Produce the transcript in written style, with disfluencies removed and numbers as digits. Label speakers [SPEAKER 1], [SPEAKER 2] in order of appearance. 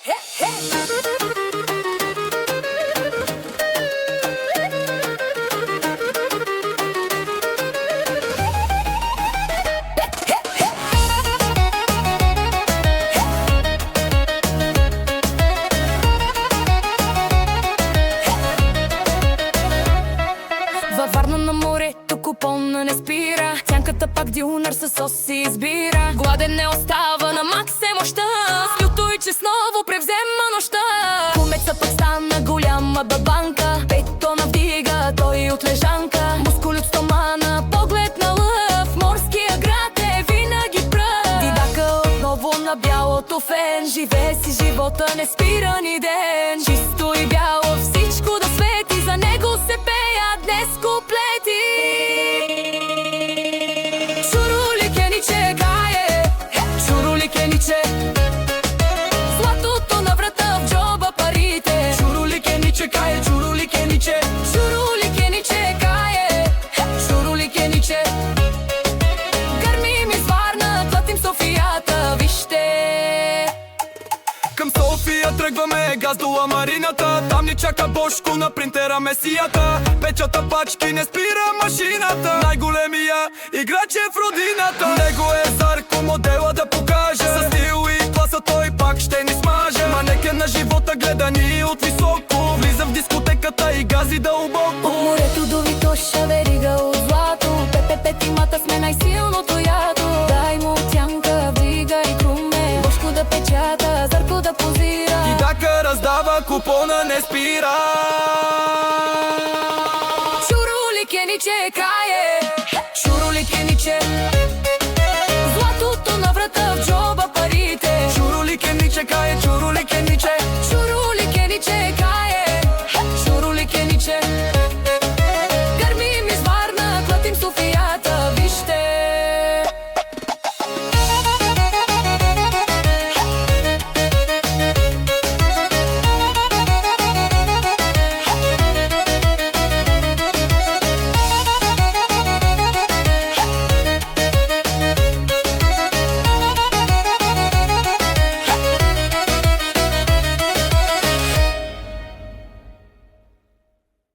[SPEAKER 1] Във Варна на морето купона не спира, сянката пак дюнер със оси избира. Гладен не остава, на макс е мощта, с люто и честново превзема нощта. Кумеца пък стана голяма бабанка, бетона вдига той от лежанка. Мускули от стомана, поглед на лъв, морския град е винаги пръв. Дидака отново на бялото фен, живее си живота, не спира ни ден. Чисто и бяло всичко да свети, за него се пеят днес куплети. Чурули кениче гае, чурули кениче, златото на врата, в джоба парите.
[SPEAKER 2] Чурули кениче гае, чурули кениче,
[SPEAKER 1] Чурули кениче гае, чурули кениче. Гърмим из Варна, клатим Софията, вижте.
[SPEAKER 2] към София тръгваме, газ до Ламарината. Там ни чака Бошко на принтера Месията. Печата пачки, не спира машината. Най-големия играч е в родината. Него е Зарко, модела да покаже. С стил и класа той пак ще ни смаже. Манекен на живота, гледа ни от високо. Влиза в дискотеката и гази дълбоко.
[SPEAKER 1] От морето до Витоша, верига от злато. Пепе тимата сме най-силното ядо. Дай му тянка, вдигай круме, Бошко да печата, Зарко да позира.
[SPEAKER 2] Дидака раздава, купона не спира.
[SPEAKER 1] Чурули кениче кае, чурули кениче, златото на врата, в джоба парите.
[SPEAKER 2] Чурули кениче кае, чурули кениче,
[SPEAKER 1] Чурули кениче кае.